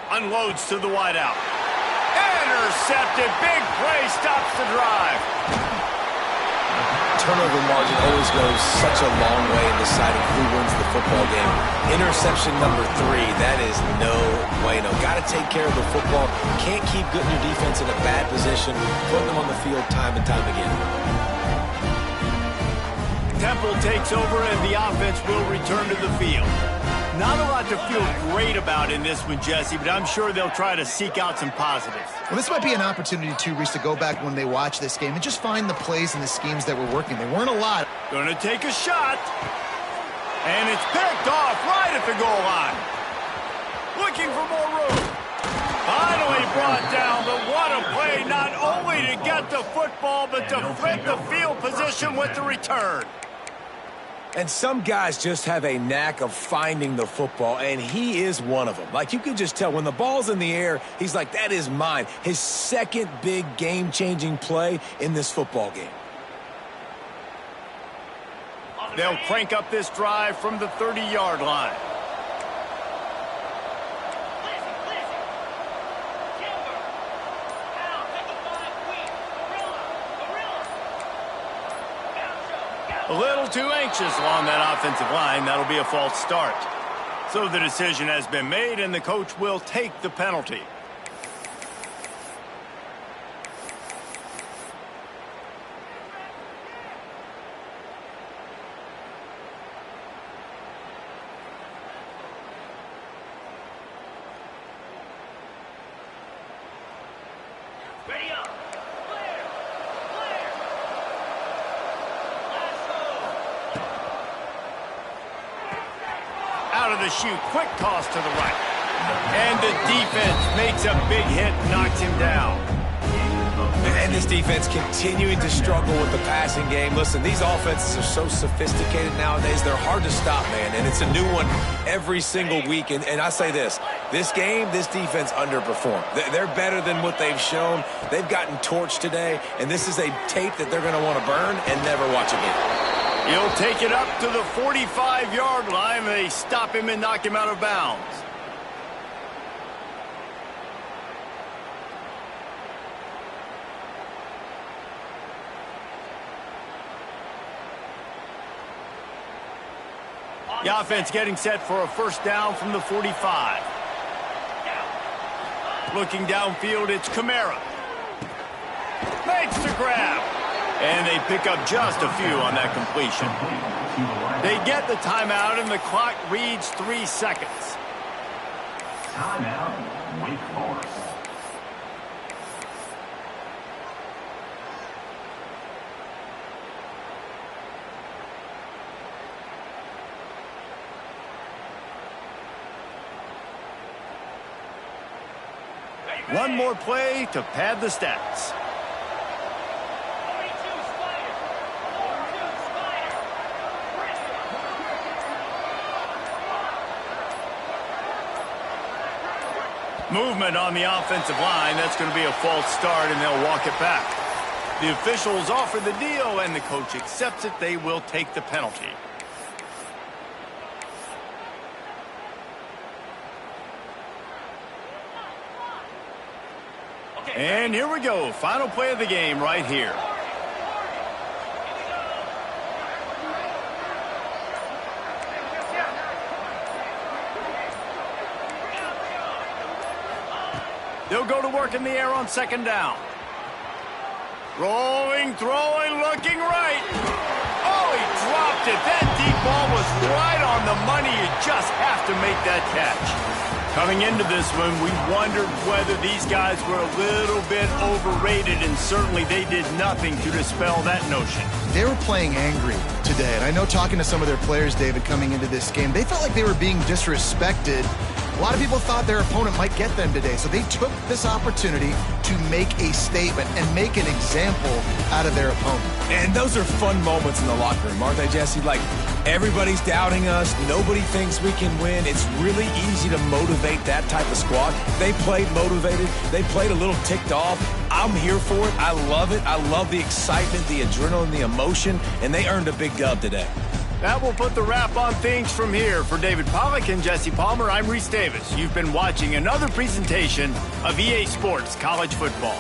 Unloads to the wideout. Intercepted. Big play stops the drive. Turnover margin always goes such a long way in deciding who wins the football game. Interception number 3, that is no bueno. Got to take care of the football. Can't keep getting your defense in a bad position, putting them on the field time and time again. Temple takes over and the offense will return to the field. Not a lot to feel great about in this one, Jesse, but I'm sure they'll try to seek out some positives. Well, this might be an opportunity, too, Reese, to go back when they watch this game and just find the plays and the schemes that were working. They weren't a lot. Going to take a shot. And it's picked off right at the goal line. Looking for more room. Finally brought down, but what a play, not only to get the football, but to flip the field position with the return. And some guys just have a knack of finding the football, and he is one of them. Like, you can just tell when the ball's in the air, he's like, that is mine. His second big game-changing play in this football game. They'll crank up this drive from the 30-yard line. A little too anxious along that offensive line. That'll be a false start. So the decision has been made, and the coach will take the penalty. ready up. out of the chute. Quick toss to the right. And the defense makes a big hit, knocks him down. And this defense continuing to struggle with the passing game. Listen, these offenses are so sophisticated nowadays. They're hard to stop, man. And it's a new one every single week. And I say this game, this defense underperformed. They're better than what they've shown. They've gotten torched today. And this is a tape that they're going to want to burn and never watch again. He'll take it up to the 45-yard line. They stop him and knock him out of bounds. The offense getting set for a first down from the 45. Looking downfield, it's Kamara. Makes the grab. And they pick up just a few on that completion. They get the timeout, and the clock reads 3 seconds. Timeout, Wakeforest. One more play to pad the stats. Movement on the offensive line. That's going to be a false start, and they'll walk it back. The officials offer the deal, and the coach accepts it. They will take the penalty. And here we go. Final play of the game right here. They'll go to work in the air on second down. Rolling, throwing, looking right. Oh, he dropped it. That deep ball was right on the money. You just have to make that catch. Coming into this one, we wondered whether these guys were a little bit overrated, and certainly they did nothing to dispel that notion. They were playing angry today, and I know talking to some of their players, David, coming into this game, they felt like they were being disrespected. A lot of people thought their opponent might get them today, so they took this opportunity to make a statement and make an example out of their opponent. And those are fun moments in the locker room, aren't they, Jesse? Like, everybody's doubting us. Nobody thinks we can win. It's really easy to motivate that type of squad. They played motivated. They played a little ticked off. I'm here for it. I love it. I love the excitement, the adrenaline, the emotion, and they earned a big dub today. That will put the wrap on things from here. For David Pollack and Jesse Palmer, I'm Reese Davis. You've been watching another presentation of EA Sports College Football.